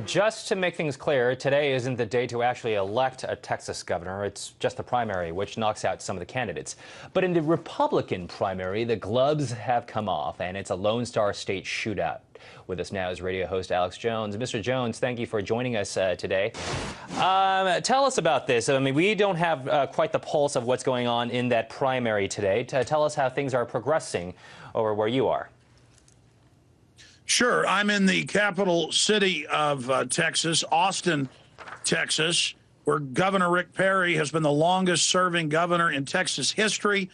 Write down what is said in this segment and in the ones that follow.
Just to make things clear, today isn't the day to actually elect a Texas governor. It's just the primary, which knocks out some of the candidates. But in the Republican primary, the gloves have come off, and it's a Lone Star State shootout. With us now is radio host Alex Jones. Mr. Jones, thank you for joining us today. Tell us about this. I mean, we don't have quite the pulse of what's going on in that primary today. Tell us how things are progressing over where you are. Sure. I'm in the capital city of Texas, Austin, Texas, where Governor Rick Perry has been the longest serving governor in Texas history.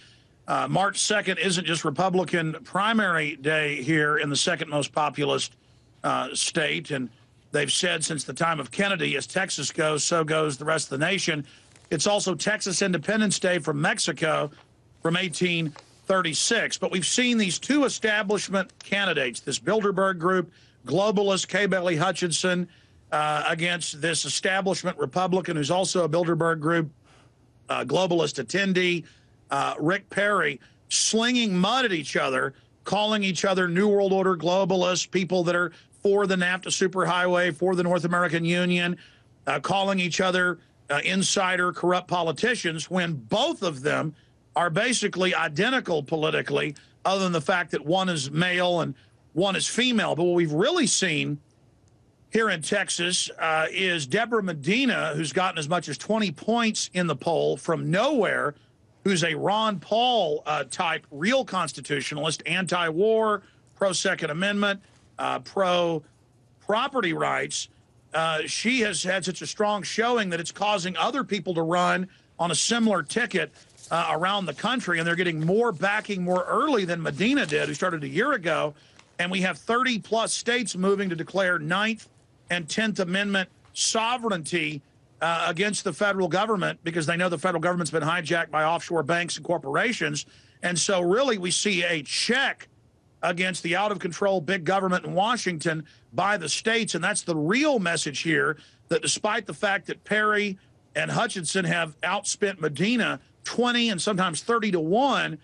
March 2nd isn't just Republican primary day here in the second most populous state. And they've said since the time of Kennedy, as Texas goes, so goes the rest of the nation. It's also Texas Independence Day from Mexico from 1836. But we've seen these two establishment candidates, this Bilderberg group, globalist Kay Bailey Hutchinson, against this establishment Republican who's also a Bilderberg group, globalist attendee, Rick Perry, slinging mud at each other, calling each other New World Order globalists, people that are for the NAFTA superhighway, for the North American Union, calling each other insider corrupt politicians, when both of them are basically identical politically, other than the fact that one is male and one is female. But what we've really seen here in Texas is Deborah Medina, who's gotten as much as 20 points in the poll from nowhere, who's a Ron Paul type real constitutionalist, anti-war, pro-Second Amendment, pro-property rights. She has had such a strong showing that it's causing other people to run on a similar ticket around the country, and they're getting more backing more early than Medina did, who started a year ago. And we have 30-plus states moving to declare 9th and 10th Amendment sovereignty against the federal government, because they know the federal government's been hijacked by offshore banks and corporations. And so really we see a check against the out-of-control big government in Washington by the states. And that's the real message here, that despite the fact that Perry and Hutchinson have outspent Medina 20 and sometimes 30 to 1,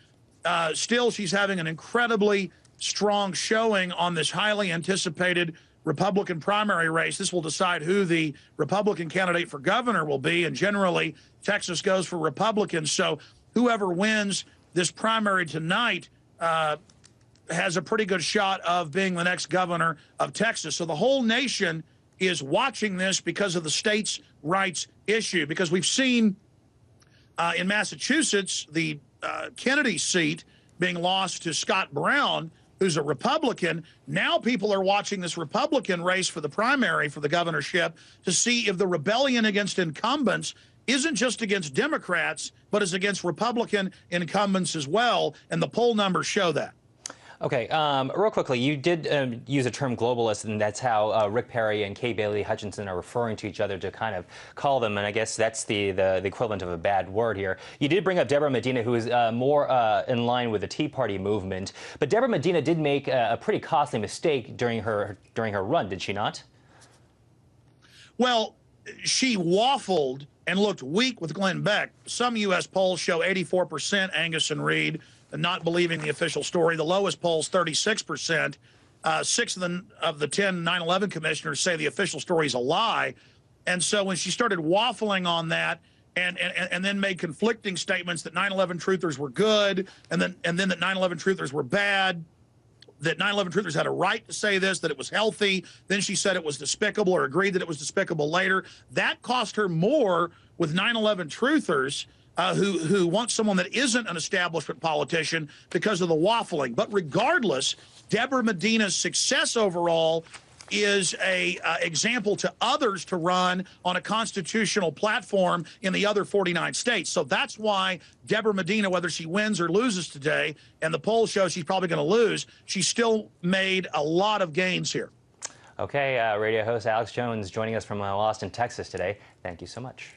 still she's having an incredibly strong showing on this highly anticipated Republican primary race. This will decide who the Republican candidate for governor will be, and generally Texas goes for Republicans. So whoever wins this primary tonight has a pretty good shot of being the next governor of Texas. So the whole nation is watching this because of the states' rights issue, because we've seen in Massachusetts the Kennedy seat being lost to Scott Brown, who's a Republican. Now people are watching this Republican race for the primary for the governorship to see if the rebellion against incumbents isn't just against Democrats, but is against Republican incumbents as well. And the poll numbers show that. Okay, real quickly, you did use the term globalist, and that's how Rick Perry and Kay Bailey Hutchinson are referring to each other to kind of call them, and I guess that's the equivalent of a bad word here. You did bring up Deborah Medina, who is more in line with the Tea Party movement, but Deborah Medina did make a pretty costly mistake during her run, did she not? Well, she waffled and looked weak with Glenn Beck. Some U.S. polls show 84% Angus and Reid not believing the official story. The lowest polls, 36%. 6 of the 10 9/11 commissioners say the official story is a lie. And so when she started waffling on that and then made conflicting statements that 9/11 truthers were good and then that 9/11 truthers were bad, that 9/11 truthers had a right to say this, that it was healthy. Then she said it was despicable, or agreed that it was despicable later. That cost her more with 9/11 truthers who want someone that isn't an establishment politician because of the waffling. But regardless, Deborah Medina's success overall is a example to others to run on a constitutional platform in the other 49 states. So that's why Deborah Medina, whether she wins or loses today, and the polls show she's probably going to lose, she still made a lot of gains here. Okay, radio host Alex Jones joining us from Austin, Texas today. Thank you so much.